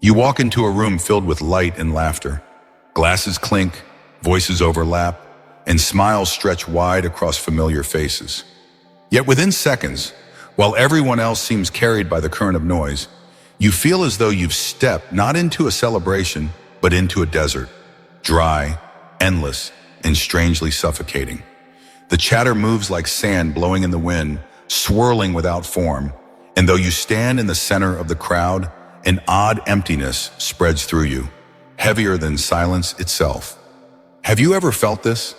You walk into a room filled with light and laughter. Glasses clink, voices overlap, and smiles stretch wide across familiar faces. Yet within seconds, while everyone else seems carried by the current of noise, you feel as though you've stepped not into a celebration, but into a desert, dry, endless, and strangely suffocating. The chatter moves like sand blowing in the wind, swirling without form, and though you stand in the center of the crowd, an odd emptiness spreads through you, heavier than silence itself. Have you ever felt this?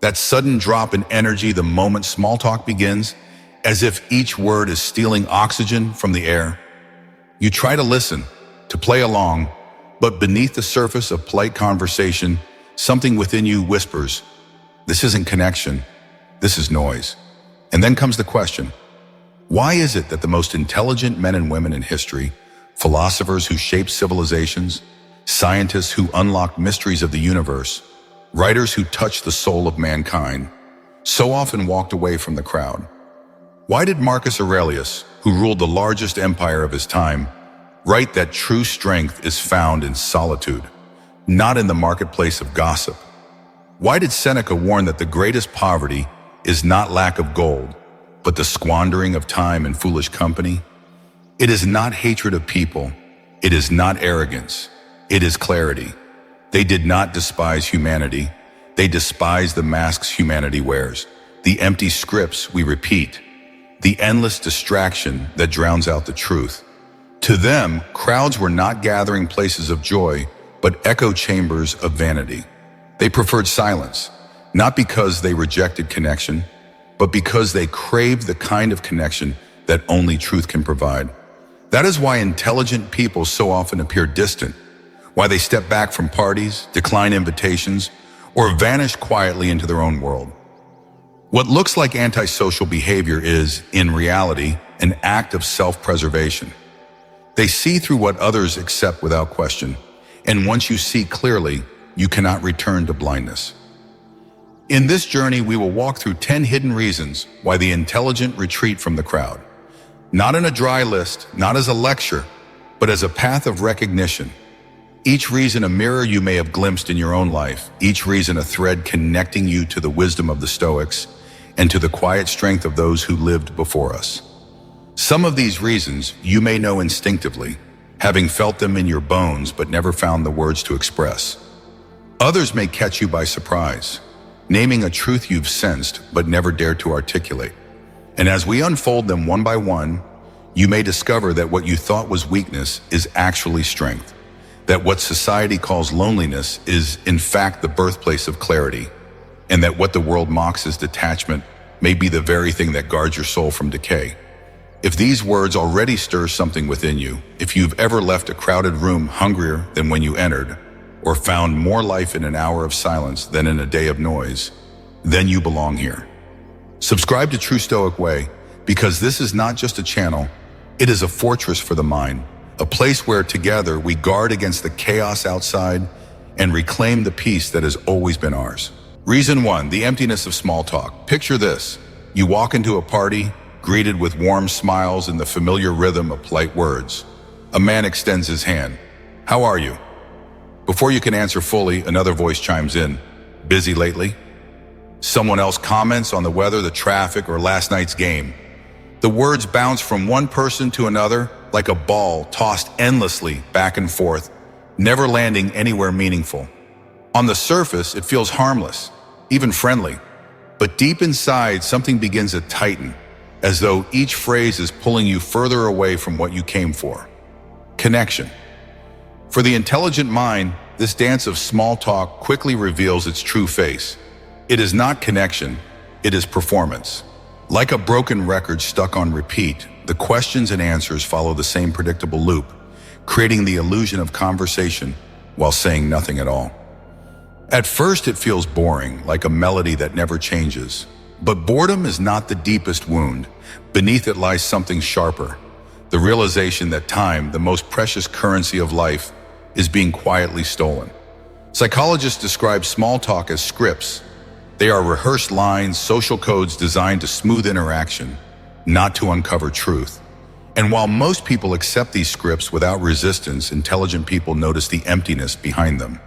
That sudden drop in energy the moment small talk begins, as if each word is stealing oxygen from the air. You try to listen, to play along, but beneath the surface of polite conversation, something within you whispers, "This isn't connection, this is noise." And then comes the question, why is it that the most intelligent men and women in history, philosophers who shaped civilizations, scientists who unlocked mysteries of the universe, writers who touched the soul of mankind, so often walked away from the crowd? Why did Marcus Aurelius, who ruled the largest empire of his time, write that true strength is found in solitude, not in the marketplace of gossip? Why did Seneca warn that the greatest poverty is not lack of gold, but the squandering of time and foolish company? It is not hatred of people. It is not arrogance. It is clarity. They did not despise humanity. They despised the masks humanity wears, the empty scripts we repeat, the endless distraction that drowns out the truth. To them, crowds were not gathering places of joy, but echo chambers of vanity. They preferred silence, not because they rejected connection, but because they craved the kind of connection that only truth can provide. That is why intelligent people so often appear distant, why they step back from parties, decline invitations, or vanish quietly into their own world. What looks like antisocial behavior is, in reality, an act of self-preservation. They see through what others accept without question, and once you see clearly, you cannot return to blindness. In this journey, we will walk through 10 hidden reasons why the intelligent retreat from the crowd. Not in a dry list, not as a lecture, but as a path of recognition. Each reason a mirror you may have glimpsed in your own life, each reason a thread connecting you to the wisdom of the Stoics and to the quiet strength of those who lived before us. Some of these reasons you may know instinctively, having felt them in your bones but never found the words to express. Others may catch you by surprise, naming a truth you've sensed but never dared to articulate. And as we unfold them one by one, you may discover that what you thought was weakness is actually strength, that what society calls loneliness is in fact the birthplace of clarity, and that what the world mocks as detachment may be the very thing that guards your soul from decay. If these words already stir something within you, if you've ever left a crowded room hungrier than when you entered, or found more life in an hour of silence than in a day of noise, then you belong here. Subscribe to True Stoic Way, because this is not just a channel, it is a fortress for the mind, a place where together we guard against the chaos outside and reclaim the peace that has always been ours. Reason 1, the emptiness of small talk. Picture this. You walk into a party, greeted with warm smiles and the familiar rhythm of polite words. A man extends his hand. "How are you?" Before you can answer fully, another voice chimes in. "Busy lately?" Someone else comments on the weather, the traffic, or last night's game. The words bounce from one person to another like a ball tossed endlessly back and forth, never landing anywhere meaningful. On the surface, it feels harmless, even friendly. But deep inside, something begins to tighten, as though each phrase is pulling you further away from what you came for. Connection. For the intelligent mind, this dance of small talk quickly reveals its true face. It is not connection, it is performance. Like a broken record stuck on repeat, the questions and answers follow the same predictable loop, creating the illusion of conversation while saying nothing at all. At first, it feels boring, like a melody that never changes. But boredom is not the deepest wound. Beneath it lies something sharper, the realization that time, the most precious currency of life, is being quietly stolen. Psychologists describe small talk as scripts. They are rehearsed lines, social codes designed to smooth interaction, not to uncover truth. And while most people accept these scripts without resistance, intelligent people notice the emptiness behind them.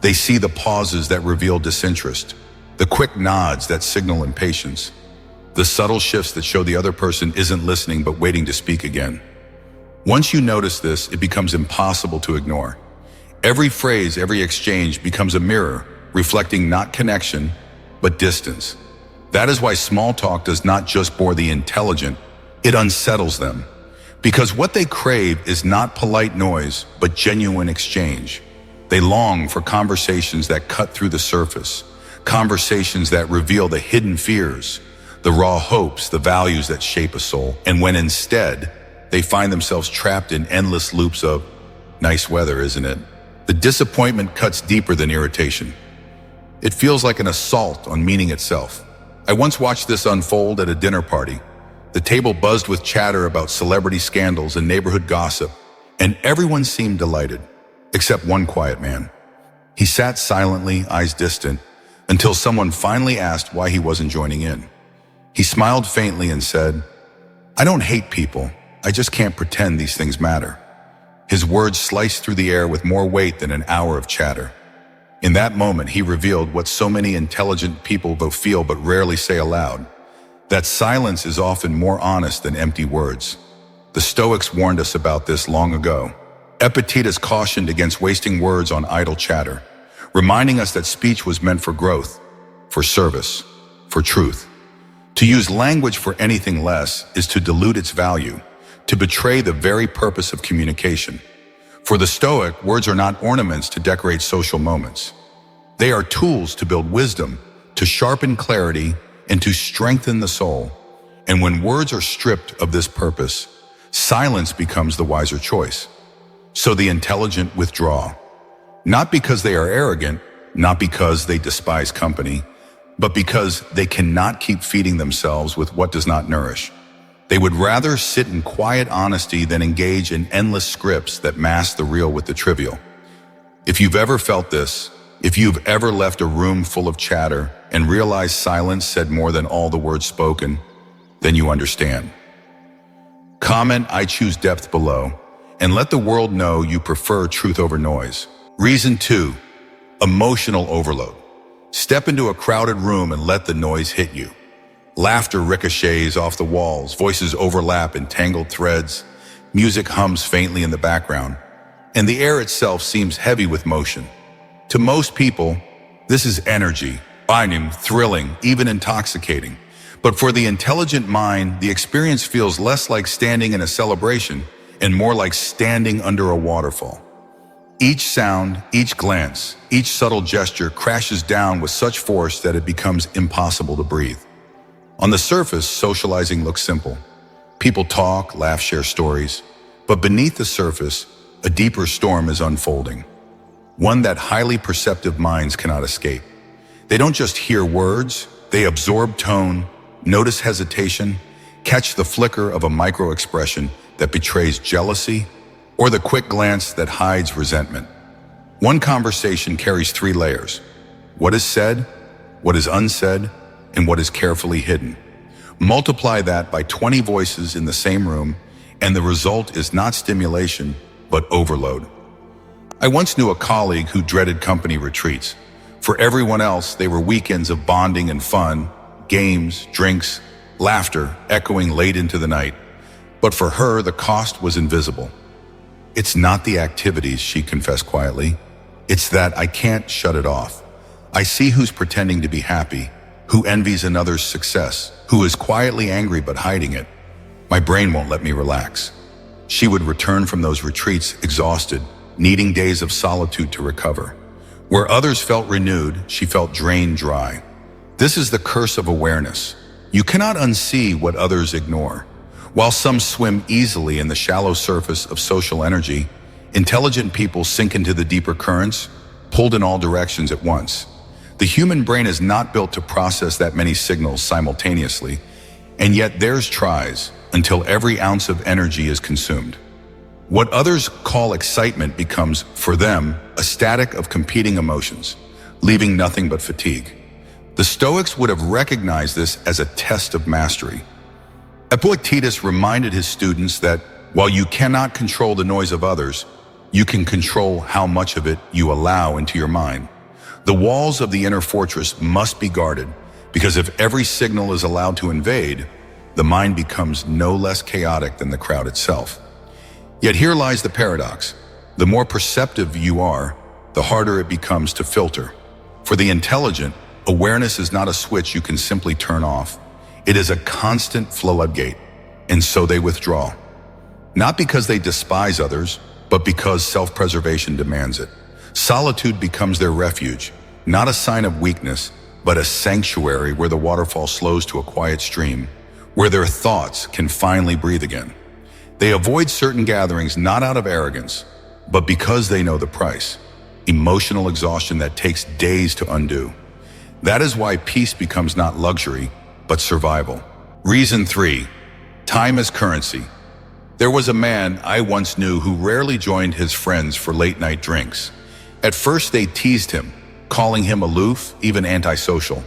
They see the pauses that reveal disinterest, the quick nods that signal impatience, the subtle shifts that show the other person isn't listening but waiting to speak again. Once you notice this, it becomes impossible to ignore. Every phrase, every exchange becomes a mirror, reflecting not connection, but distance. That is why small talk does not just bore the intelligent, it unsettles them. Because what they crave is not polite noise, but genuine exchange. They long for conversations that cut through the surface, conversations that reveal the hidden fears, the raw hopes, the values that shape a soul. And when instead, they find themselves trapped in endless loops of, "Nice weather, isn't it?" the disappointment cuts deeper than irritation. It feels like an assault on meaning itself. I once watched this unfold at a dinner party. The table buzzed with chatter about celebrity scandals and neighborhood gossip, and everyone seemed delighted, except one quiet man. He sat silently, eyes distant, until someone finally asked why he wasn't joining in. He smiled faintly and said, "I don't hate people, I just can't pretend these things matter." His words sliced through the air with more weight than an hour of chatter. In that moment, he revealed what so many intelligent people both feel but rarely say aloud, that silence is often more honest than empty words. The Stoics warned us about this long ago. Epictetus cautioned against wasting words on idle chatter, reminding us that speech was meant for growth, for service, for truth. To use language for anything less is to dilute its value, to betray the very purpose of communication. For the Stoic, words are not ornaments to decorate social moments. They are tools to build wisdom, to sharpen clarity, and to strengthen the soul. And when words are stripped of this purpose, silence becomes the wiser choice. So the intelligent withdraw. Not because they are arrogant, not because they despise company, but because they cannot keep feeding themselves with what does not nourish. They would rather sit in quiet honesty than engage in endless scripts that mask the real with the trivial. If you've ever felt this, if you've ever left a room full of chatter and realized silence said more than all the words spoken, then you understand. Comment "I choose depth" below, and let the world know you prefer truth over noise. Reason 2, emotional overload. Step into a crowded room and let the noise hit you. Laughter ricochets off the walls, voices overlap in tangled threads, music hums faintly in the background, and the air itself seems heavy with motion. To most people, this is energy, binding, thrilling, even intoxicating. But for the intelligent mind, the experience feels less like standing in a celebration and more like standing under a waterfall. Each sound, each glance, each subtle gesture crashes down with such force that it becomes impossible to breathe. On the surface, socializing looks simple. People talk, laugh, share stories. But beneath the surface, a deeper storm is unfolding. One that highly perceptive minds cannot escape. They don't just hear words, they absorb tone, notice hesitation, catch the flicker of a micro-expression that betrays jealousy, or the quick glance that hides resentment. One conversation carries 3 layers: what is said, what is unsaid, and what is carefully hidden. Multiply that by 20 voices in the same room, and the result is not stimulation, but overload. I once knew a colleague who dreaded company retreats. For everyone else, they were weekends of bonding and fun, games, drinks, laughter, echoing late into the night. But for her, the cost was invisible. "It's not the activities," she confessed quietly. "It's that I can't shut it off. I see who's pretending to be happy, who envies another's success, who is quietly angry but hiding it. My brain won't let me relax." She would return from those retreats exhausted, needing days of solitude to recover. Where others felt renewed, she felt drained dry. This is the curse of awareness. You cannot unsee what others ignore. While some swim easily in the shallow surface of social energy, intelligent people sink into the deeper currents, pulled in all directions at once. The human brain is not built to process that many signals simultaneously, and yet theirs tries until every ounce of energy is consumed. What others call excitement becomes, for them, a static of competing emotions, leaving nothing but fatigue. The Stoics would have recognized this as a test of mastery. Epictetus reminded his students that while you cannot control the noise of others, you can control how much of it you allow into your mind. The walls of the inner fortress must be guarded, because if every signal is allowed to invade, the mind becomes no less chaotic than the crowd itself. Yet here lies the paradox. The more perceptive you are, the harder it becomes to filter. For the intelligent, awareness is not a switch you can simply turn off. It is a constant floodgate, and so they withdraw. Not because they despise others, but because self-preservation demands it. Solitude becomes their refuge, not a sign of weakness, but a sanctuary where the waterfall slows to a quiet stream, where their thoughts can finally breathe again. They avoid certain gatherings not out of arrogance, but because they know the price: emotional exhaustion that takes days to undo. That is why peace becomes not luxury, but survival. Reason 3, time as currency. There was a man I once knew who rarely joined his friends for late-night drinks. At first they teased him, calling him aloof, even antisocial.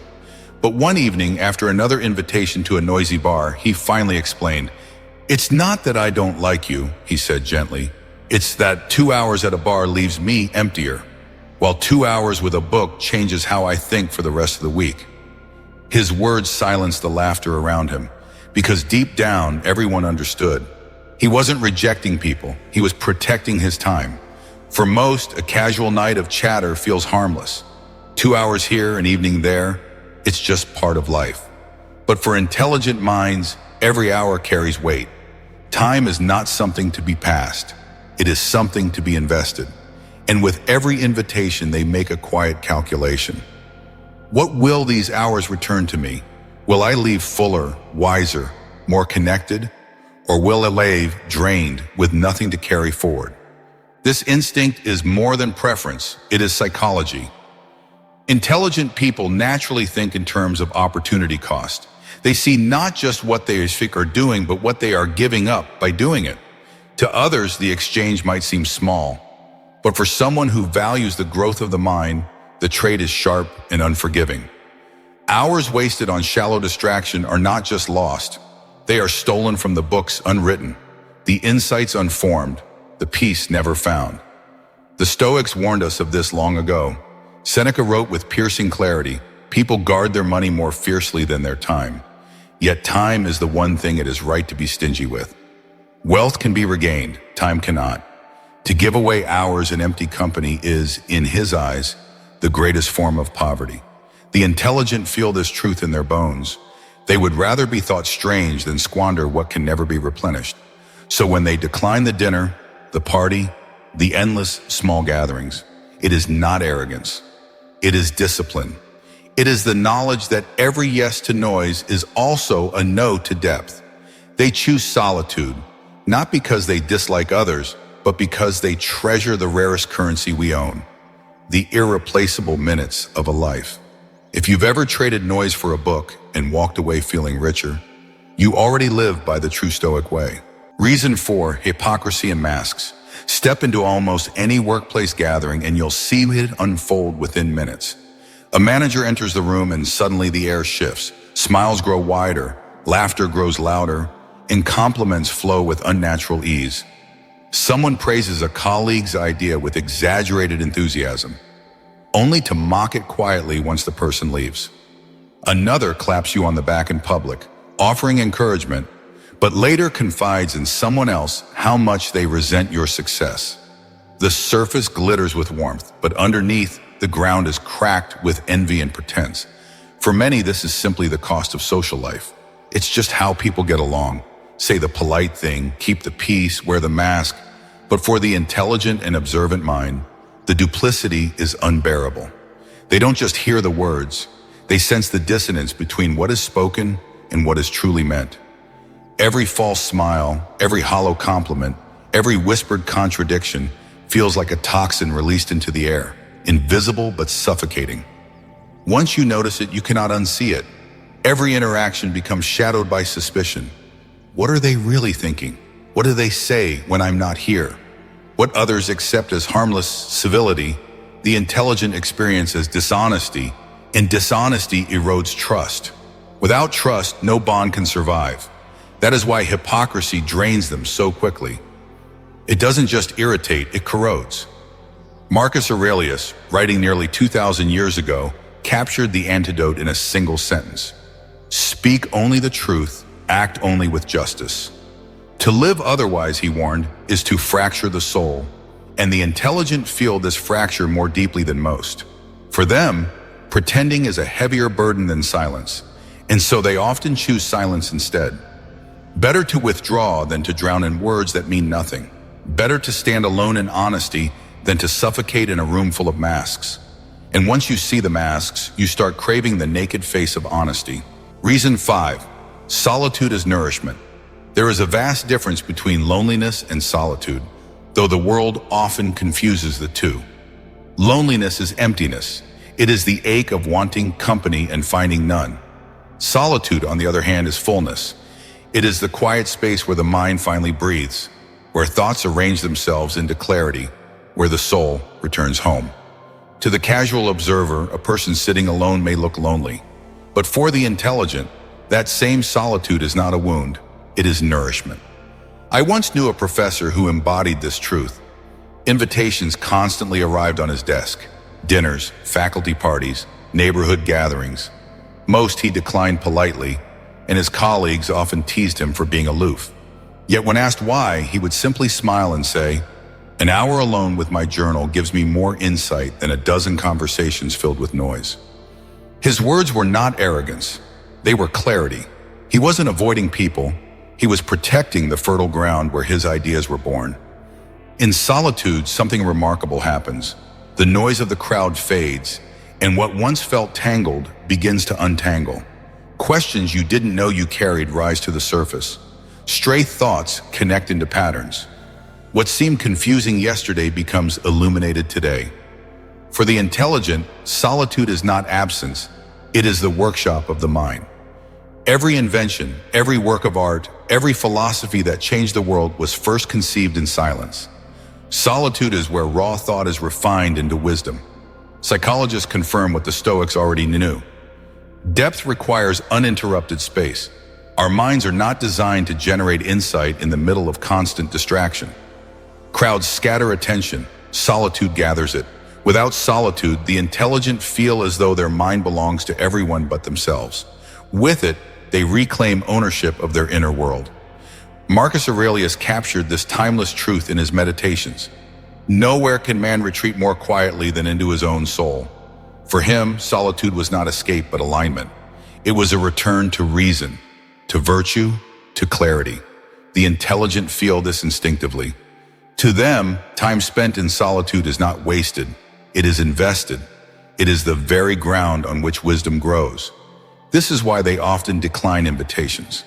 But one evening, after another invitation to a noisy bar, he finally explained, "It's not that I don't like you," he said gently. "It's that 2 hours at a bar leaves me emptier, while 2 hours with a book changes how I think for the rest of the week." His words silenced the laughter around him, because deep down, everyone understood. He wasn't rejecting people, he was protecting his time. For most, a casual night of chatter feels harmless. 2 hours here, an evening there, it's just part of life. But for intelligent minds, every hour carries weight. Time is not something to be passed, it is something to be invested. And with every invitation, they make a quiet calculation. What will these hours return to me? Will I leave fuller, wiser, more connected? Or will I leave drained with nothing to carry forward? This instinct is more than preference, it is psychology. Intelligent people naturally think in terms of opportunity cost. They see not just what they are doing, but what they are giving up by doing it. To others, the exchange might seem small, but for someone who values the growth of the mind, the trade is sharp and unforgiving. Hours wasted on shallow distraction are not just lost. They are stolen from the books unwritten, the insights unformed, the peace never found. The Stoics warned us of this long ago. Seneca wrote with piercing clarity, "People guard their money more fiercely than their time. Yet time is the one thing it is right to be stingy with." Wealth can be regained, time cannot. To give away hours in empty company is, in his eyes, the greatest form of poverty. The intelligent feel this truth in their bones. They would rather be thought strange than squander what can never be replenished. So when they decline the dinner, the party, the endless small gatherings, it is not arrogance. It is discipline. It is the knowledge that every yes to noise is also a no to depth. They choose solitude, not because they dislike others, but because they treasure the rarest currency we own, the irreplaceable minutes of a life. If you've ever traded noise for a book and walked away feeling richer, you already live by the true Stoic way. Reason 4, hypocrisy and masks. Step into almost any workplace gathering and you'll see it unfold within minutes. A manager enters the room and suddenly the air shifts. Smiles grow wider, laughter grows louder, and compliments flow with unnatural ease. Someone praises a colleague's idea with exaggerated enthusiasm, only to mock it quietly once the person leaves. Another claps you on the back in public, offering encouragement, but later confides in someone else how much they resent your success. The surface glitters with warmth, but underneath, the ground is cracked with envy and pretense. For many, this is simply the cost of social life. It's just how people get along. Say the polite thing, keep the peace, wear the mask. But for the intelligent and observant mind, the duplicity is unbearable. They don't just hear the words, they sense the dissonance between what is spoken and what is truly meant. Every false smile, every hollow compliment, every whispered contradiction feels like a toxin released into the air, invisible but suffocating. Once you notice it, you cannot unsee it. Every interaction becomes shadowed by suspicion. What are they really thinking? What do they say when I'm not here? What others accept as harmless civility, the intelligent experience as dishonesty, and dishonesty erodes trust. Without trust, no bond can survive. That is why hypocrisy drains them so quickly. It doesn't just irritate, it corrodes. Marcus Aurelius, writing nearly 2,000 years ago, captured the antidote in a single sentence. Speak only the truth, act only with justice. To live otherwise, he warned, is to fracture the soul, and the intelligent feel this fracture more deeply than most. For them, pretending is a heavier burden than silence, and so they often choose silence instead. Better to withdraw than to drown in words that mean nothing. Better to stand alone in honesty than to suffocate in a room full of masks. And once you see the masks, you start craving the naked face of honesty. Reason 5. Solitude is nourishment. There is a vast difference between loneliness and solitude, though the world often confuses the two. Loneliness is emptiness. It is the ache of wanting company and finding none. Solitude, on the other hand, is fullness. It is the quiet space where the mind finally breathes, where thoughts arrange themselves into clarity, where the soul returns home. To the casual observer, a person sitting alone may look lonely, but for the intelligent, that same solitude is not a wound, it is nourishment. I once knew a professor who embodied this truth. Invitations constantly arrived on his desk. Dinners, faculty parties, neighborhood gatherings. Most he declined politely, and his colleagues often teased him for being aloof. Yet when asked why, he would simply smile and say, "An hour alone with my journal gives me more insight than a dozen conversations filled with noise." His words were not arrogance, they were clarity. He wasn't avoiding people, he was protecting the fertile ground where his ideas were born. In solitude, something remarkable happens. The noise of the crowd fades, and what once felt tangled begins to untangle. Questions you didn't know you carried rise to the surface. Stray thoughts connect into patterns. What seemed confusing yesterday becomes illuminated today. For the intelligent, solitude is not absence, it is the workshop of the mind. Every invention, every work of art, every philosophy that changed the world was first conceived in silence. Solitude is where raw thought is refined into wisdom. Psychologists confirm what the Stoics already knew. Depth requires uninterrupted space. Our minds are not designed to generate insight in the middle of constant distraction. Crowds scatter attention, solitude gathers it. Without solitude, the intelligent feel as though their mind belongs to everyone but themselves. With it, they reclaim ownership of their inner world. Marcus Aurelius captured this timeless truth in his Meditations. Nowhere can man retreat more quietly than into his own soul. For him, solitude was not escape but alignment. It was a return to reason, to virtue, to clarity. The intelligent feel this instinctively. To them, time spent in solitude is not wasted, it is invested. It is the very ground on which wisdom grows. This is why they often decline invitations.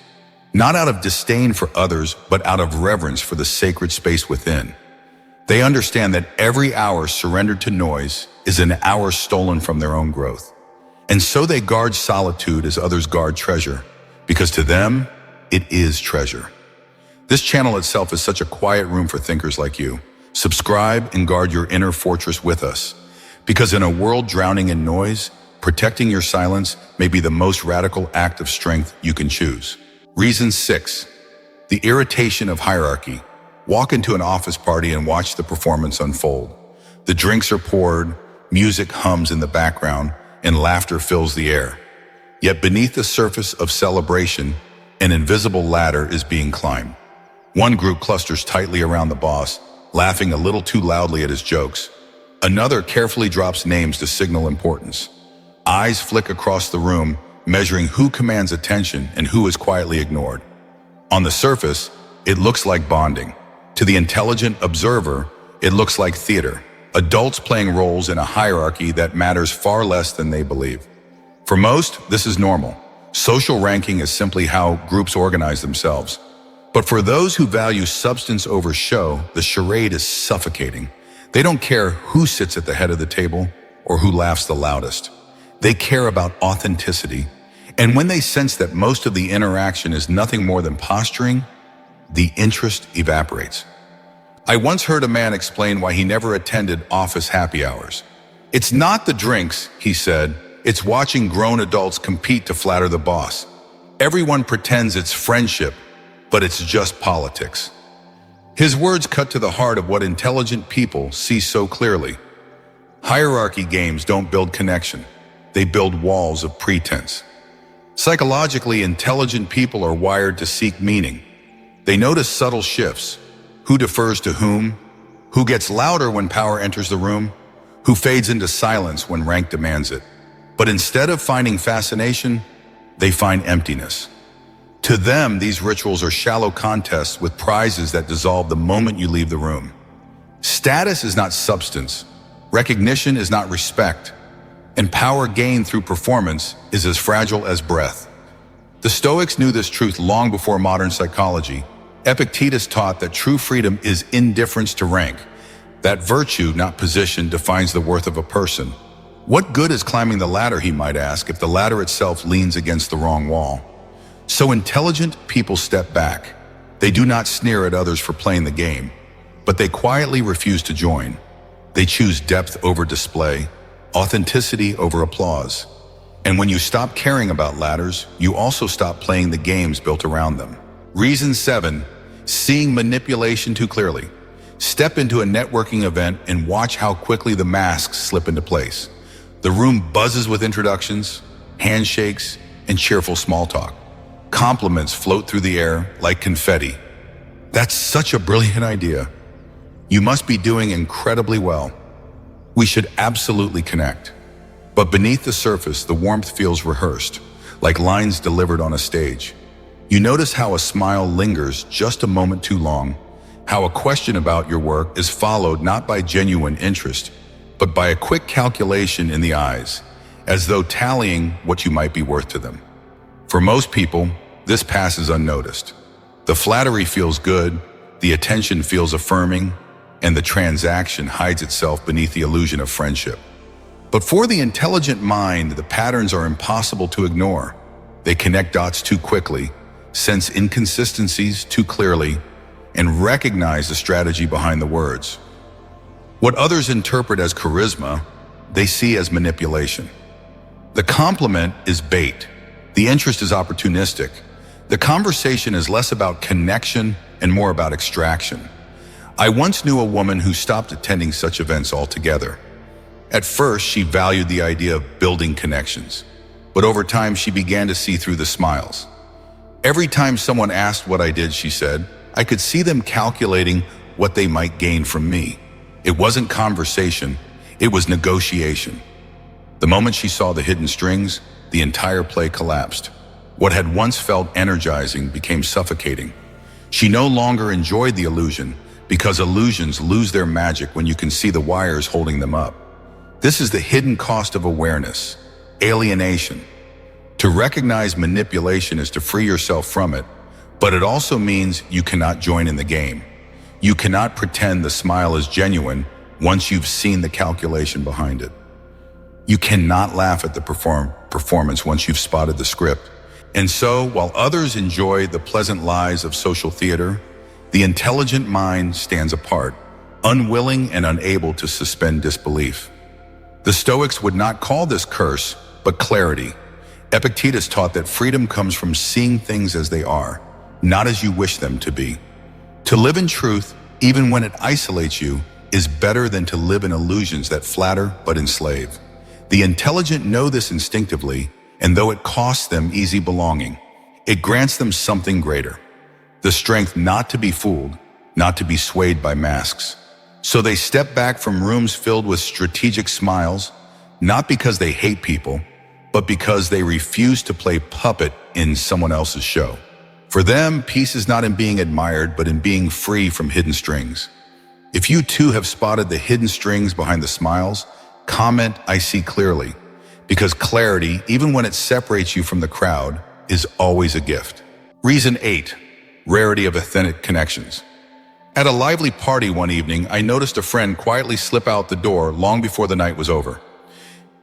Not out of disdain for others, but out of reverence for the sacred space within. They understand that every hour surrendered to noise is an hour stolen from their own growth. And so they guard solitude as others guard treasure, because to them, it is treasure. This channel itself is such a quiet room for thinkers like you. Subscribe and guard your inner fortress with us, because in a world drowning in noise, protecting your silence may be the most radical act of strength you can choose. Reason 6. The irritation of hierarchy. Walk into an office party and watch the performance unfold. The drinks are poured, music hums in the background, and laughter fills the air. Yet beneath the surface of celebration, an invisible ladder is being climbed. One group clusters tightly around the boss, laughing a little too loudly at his jokes. Another carefully drops names to signal importance. Eyes flick across the room, measuring who commands attention and who is quietly ignored. On the surface, it looks like bonding. To the intelligent observer, it looks like theater. Adults playing roles in a hierarchy that matters far less than they believe. For most, this is normal. Social ranking is simply how groups organize themselves. But for those who value substance over show, the charade is suffocating. They don't care who sits at the head of the table or who laughs the loudest. They care about authenticity. And when they sense that most of the interaction is nothing more than posturing, the interest evaporates. I once heard a man explain why he never attended office happy hours. It's not the drinks, he said, it's watching grown adults compete to flatter the boss. Everyone pretends it's friendship, but it's just politics. His words cut to the heart of what intelligent people see so clearly. Hierarchy games don't build connection. They build walls of pretense. Psychologically, intelligent people are wired to seek meaning. They notice subtle shifts. Who defers to whom? Who gets louder when power enters the room? Who fades into silence when rank demands it? But instead of finding fascination, they find emptiness. To them, these rituals are shallow contests with prizes that dissolve the moment you leave the room. Status is not substance. Recognition is not respect. And power gained through performance is as fragile as breath. The Stoics knew this truth long before modern psychology. Epictetus taught that true freedom is indifference to rank. That virtue, not position, defines the worth of a person. What good is climbing the ladder, he might ask, if the ladder itself leans against the wrong wall? So intelligent people step back. They do not sneer at others for playing the game, but they quietly refuse to join. They choose depth over display, authenticity over applause. And when you stop caring about ladders, you also stop playing the games built around them. Reason 7, seeing manipulation too clearly. Step into a networking event and watch how quickly the masks slip into place. The room buzzes with introductions, handshakes, and cheerful small talk. Compliments float through the air like confetti. That's such a brilliant idea. You must be doing incredibly well. We should absolutely connect. But beneath the surface, the warmth feels rehearsed, like lines delivered on a stage. You notice how a smile lingers just a moment too long, how a question about your work is followed not by genuine interest, but by a quick calculation in the eyes, as though tallying what you might be worth to them. For most people, this passes unnoticed. The flattery feels good, the attention feels affirming, and the transaction hides itself beneath the illusion of friendship. But for the intelligent mind, the patterns are impossible to ignore. They connect dots too quickly, sense inconsistencies too clearly, and recognize the strategy behind the words. What others interpret as charisma, they see as manipulation. The compliment is bait. The interest is opportunistic. The conversation is less about connection and more about extraction. I once knew a woman who stopped attending such events altogether. At first, she valued the idea of building connections, but over time she began to see through the smiles. Every time someone asked what I did, she said, I could see them calculating what they might gain from me. It wasn't conversation, it was negotiation. The moment she saw the hidden strings, the entire play collapsed. What had once felt energizing became suffocating. She no longer enjoyed the illusion, because illusions lose their magic when you can see the wires holding them up. This is the hidden cost of awareness, alienation. To recognize manipulation is to free yourself from it, but it also means you cannot join in the game. You cannot pretend the smile is genuine once you've seen the calculation behind it. You cannot laugh at the performance once you've spotted the script. And so, while others enjoy the pleasant lies of social theater, the intelligent mind stands apart, unwilling and unable to suspend disbelief. The Stoics would not call this curse, but clarity. Epictetus taught that freedom comes from seeing things as they are, not as you wish them to be. To live in truth, even when it isolates you, is better than to live in illusions that flatter but enslave. The intelligent know this instinctively, and though it costs them easy belonging, it grants them something greater. The strength not to be fooled, not to be swayed by masks. So they step back from rooms filled with strategic smiles, not because they hate people, but because they refuse to play puppet in someone else's show. For them, peace is not in being admired, but in being free from hidden strings. If you too have spotted the hidden strings behind the smiles, comment, I see clearly. Because clarity, even when it separates you from the crowd, is always a gift. Reason 8, rarity of authentic connections. At a lively party one evening, I noticed a friend quietly slip out the door long before the night was over.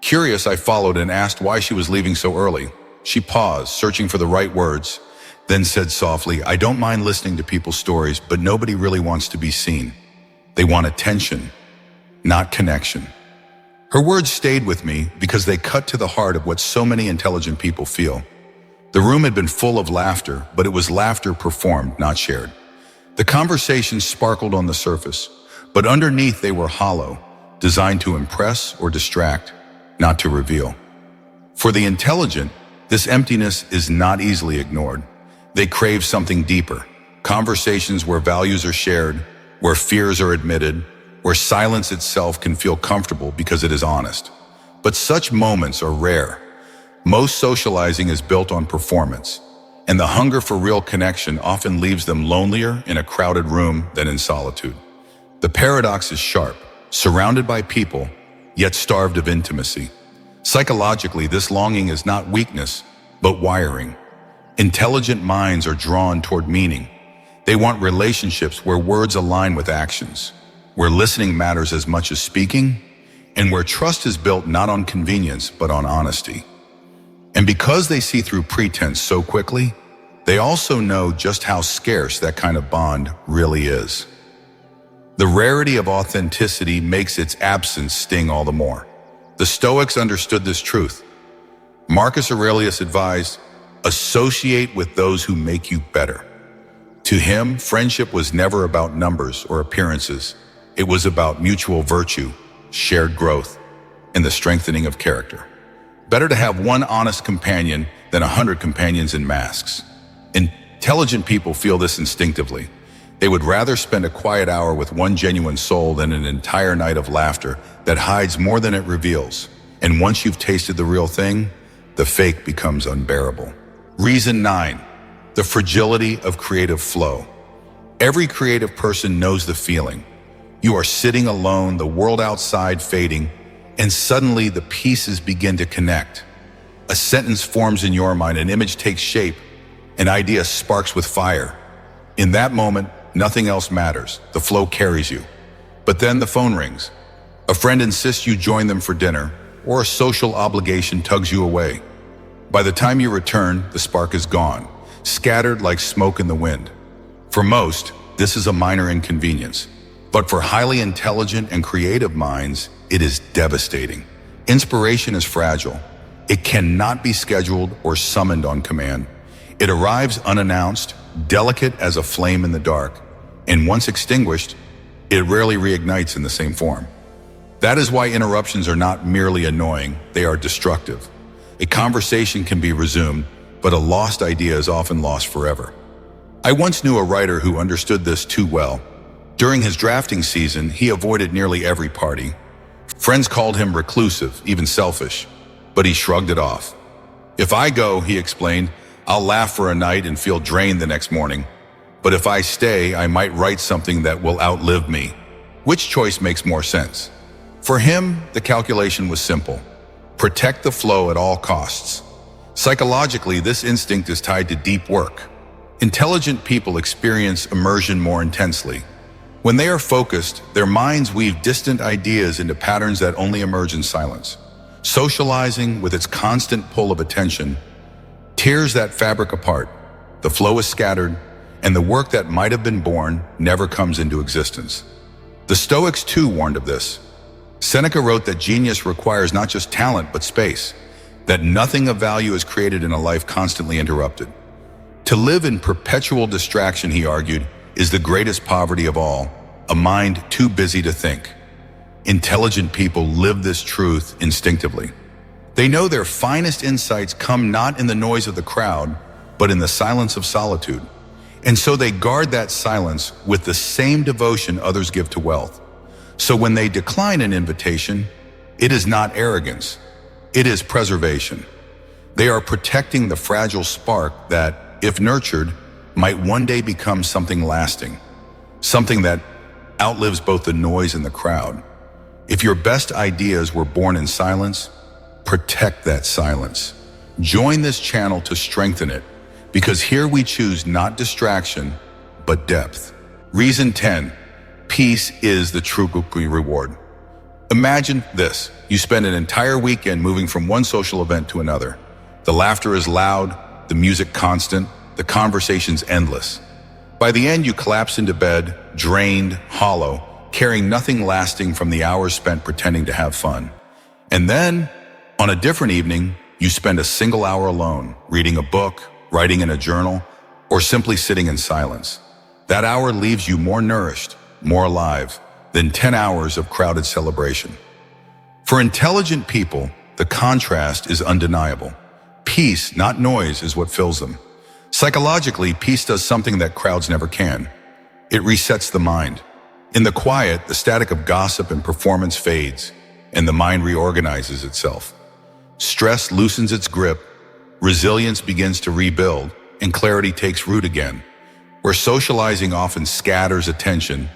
Curious, I followed and asked why she was leaving so early. She paused, searching for the right words, then said softly, I don't mind listening to people's stories, but nobody really wants to be seen. They want attention, not connection. Her words stayed with me because they cut to the heart of what so many intelligent people feel. The room had been full of laughter, but it was laughter performed, not shared. The conversations sparkled on the surface, but underneath they were hollow, designed to impress or distract, not to reveal. For the intelligent, this emptiness is not easily ignored. They crave something deeper, conversations where values are shared, where fears are admitted, where silence itself can feel comfortable because it is honest. But such moments are rare. Most socializing is built on performance, and the hunger for real connection often leaves them lonelier in a crowded room than in solitude. The paradox is sharp, surrounded by people, yet starved of intimacy. Psychologically, this longing is not weakness, but wiring. Intelligent minds are drawn toward meaning. They want relationships where words align with actions, where listening matters as much as speaking, and where trust is built not on convenience, but on honesty. And because they see through pretense so quickly, they also know just how scarce that kind of bond really is. The rarity of authenticity makes its absence sting all the more. The Stoics understood this truth. Marcus Aurelius advised, "Associate with those who make you better." To him, friendship was never about numbers or appearances. It was about mutual virtue, shared growth, and the strengthening of character. Better to have one honest companion than 100 companions in masks. Intelligent people feel this instinctively. They would rather spend a quiet hour with one genuine soul than an entire night of laughter that hides more than it reveals. And once you've tasted the real thing, the fake becomes unbearable. Reason 9, the fragility of creative flow. Every creative person knows the feeling. You are sitting alone, the world outside fading, and suddenly the pieces begin to connect. A sentence forms in your mind, an image takes shape, an idea sparks with fire. In that moment, nothing else matters. The flow carries you. But then the phone rings. A friend insists you join them for dinner, or a social obligation tugs you away. By the time you return, the spark is gone, scattered like smoke in the wind. For most, this is a minor inconvenience. But for highly intelligent and creative minds, it is devastating. Inspiration is fragile. It cannot be scheduled or summoned on command. It arrives unannounced, delicate as a flame in the dark, and once extinguished, it rarely reignites in the same form. That is why interruptions are not merely annoying, they are destructive. A conversation can be resumed, but a lost idea is often lost forever. I once knew a writer who understood this too well. During his drafting season, he avoided nearly every party. Friends called him reclusive, even selfish, but he shrugged it off. "If I go," he explained, "I'll laugh for a night and feel drained the next morning. But if I stay, I might write something that will outlive me. Which choice makes more sense?" For him, the calculation was simple. Protect the flow at all costs. Psychologically, this instinct is tied to deep work. Intelligent people experience immersion more intensely. When they are focused, their minds weave distant ideas into patterns that only emerge in silence. Socializing, with its constant pull of attention, tears that fabric apart. The flow is scattered, and the work that might have been born never comes into existence. The Stoics too warned of this. Seneca wrote that genius requires not just talent but space, that nothing of value is created in a life constantly interrupted. To live in perpetual distraction, he argued, is the greatest poverty of all, a mind too busy to think. Intelligent people live this truth instinctively. They know their finest insights come not in the noise of the crowd, but in the silence of solitude. And so they guard that silence with the same devotion others give to wealth. So when they decline an invitation, it is not arrogance, it is preservation. They are protecting the fragile spark that, if nurtured, might one day become something lasting, something that outlives both the noise and the crowd. If your best ideas were born in silence, protect that silence. Join this channel to strengthen it, because here we choose not distraction, but depth. Reason 10, peace is the true reward. Imagine this, you spend an entire weekend moving from one social event to another. The laughter is loud, the music constant, the conversations endless. By the end, you collapse into bed, drained, hollow, carrying nothing lasting from the hours spent pretending to have fun. And then, on a different evening, you spend a single hour alone, reading a book, writing in a journal, or simply sitting in silence. That hour leaves you more nourished, more alive, than 10 hours of crowded celebration. For intelligent people, the contrast is undeniable. Peace, not noise, is what fills them. Psychologically, peace does something that crowds never can. It resets the mind. In the quiet, the static of gossip and performance fades, and the mind reorganizes itself. Stress loosens its grip, resilience begins to rebuild, and clarity takes root again. Where socializing often scatters attention,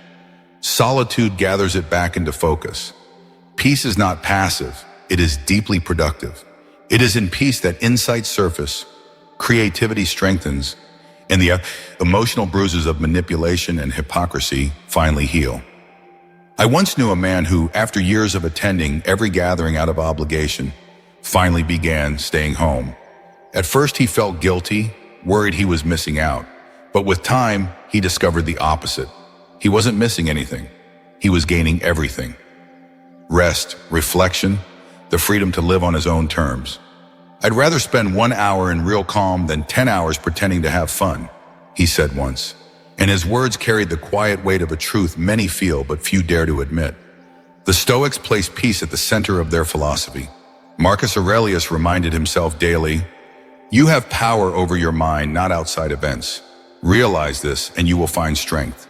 solitude gathers it back into focus. Peace is not passive, it is deeply productive. It is in peace that insights surface, creativity strengthens, and the emotional bruises of manipulation and hypocrisy finally heal. I once knew a man who, after years of attending every gathering out of obligation, finally began staying home. At first he felt guilty, worried he was missing out, but with time he discovered the opposite. He wasn't missing anything, he was gaining everything. Rest, reflection, the freedom to live on his own terms. "I'd rather spend 1 hour in real calm than 10 hours pretending to have fun," he said once. And his words carried the quiet weight of a truth many feel but few dare to admit. The Stoics placed peace at the center of their philosophy. Marcus Aurelius reminded himself daily, "You have power over your mind, not outside events. Realize this and you will find strength."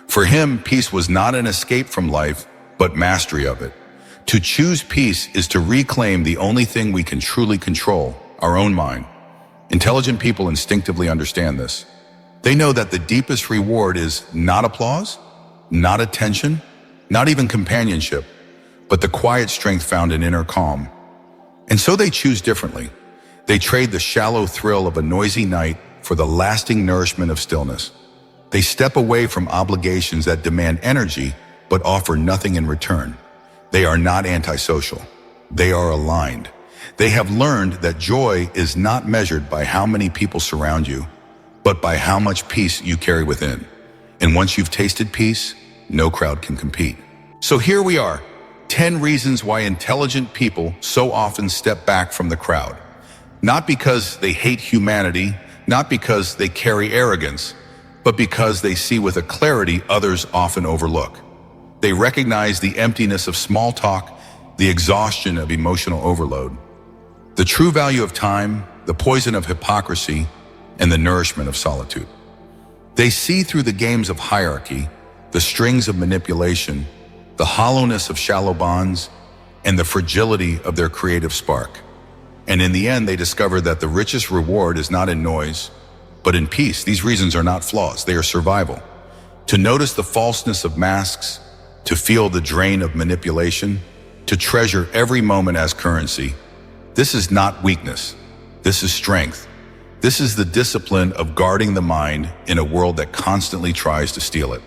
For him, peace was not an escape from life, but mastery of it. To choose peace is to reclaim the only thing we can truly control, our own mind. Intelligent people instinctively understand this. They know that the deepest reward is not applause, not attention, not even companionship, but the quiet strength found in inner calm. And so they choose differently. They trade the shallow thrill of a noisy night for the lasting nourishment of stillness. They step away from obligations that demand energy but offer nothing in return. They are not antisocial. They are aligned. They have learned that joy is not measured by how many people surround you, but by how much peace you carry within. And once you've tasted peace, no crowd can compete. So here we are, 10 reasons why intelligent people so often step back from the crowd. Not because they hate humanity, not because they carry arrogance, but because they see with a clarity others often overlook. They recognize the emptiness of small talk, the exhaustion of emotional overload, the true value of time, the poison of hypocrisy, and the nourishment of solitude. They see through the games of hierarchy, the strings of manipulation, the hollowness of shallow bonds, and the fragility of their creative spark. And in the end, they discover that the richest reward is not in noise, but in peace. These reasons are not flaws, they are survival. To notice the falseness of masks, to feel the drain of manipulation, to treasure every moment as currency. This is not weakness. This is strength. This is the discipline of guarding the mind in a world that constantly tries to steal it.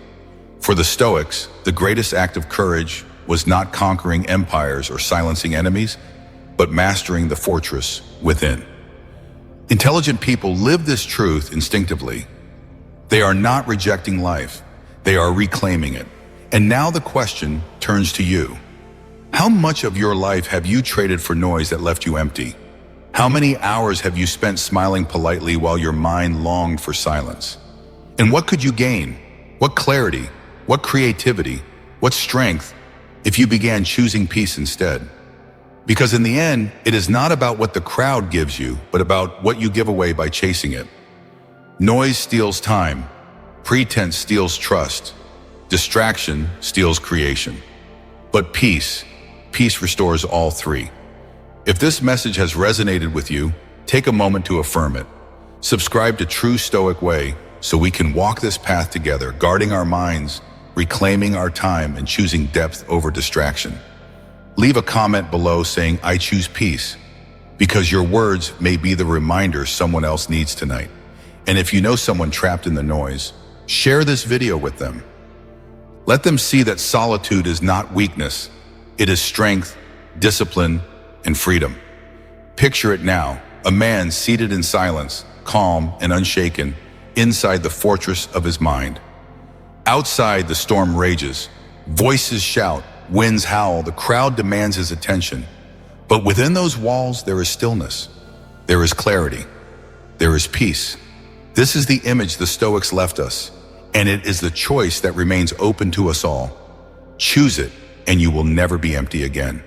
For the Stoics, the greatest act of courage was not conquering empires or silencing enemies, but mastering the fortress within. Intelligent people live this truth instinctively. They are not rejecting life. They are reclaiming it. And now the question turns to you. How much of your life have you traded for noise that left you empty? How many hours have you spent smiling politely while your mind longed for silence? And what could you gain? What clarity? What creativity? What strength if you began choosing peace instead? Because in the end, it is not about what the crowd gives you, but about what you give away by chasing it. Noise steals time. Pretense steals trust. Distraction steals creation. But peace restores all three. If this message has resonated with you, take a moment to affirm it. Subscribe to True Stoic Way so we can walk this path together, guarding our minds, reclaiming our time, and choosing depth over distraction. Leave a comment below saying, "I choose peace," because your words may be the reminder someone else needs tonight. And if you know someone trapped in the noise, share this video with them. Let them see that solitude is not weakness. It is strength, discipline, and freedom. Picture it now, a man seated in silence, calm and unshaken, inside the fortress of his mind. Outside, the storm rages. Voices shout, winds howl, the crowd demands his attention. But within those walls, there is stillness. There is clarity. There is peace. This is the image the Stoics left us, and it is the choice that remains open to us all. Choose it, and you will never be empty again.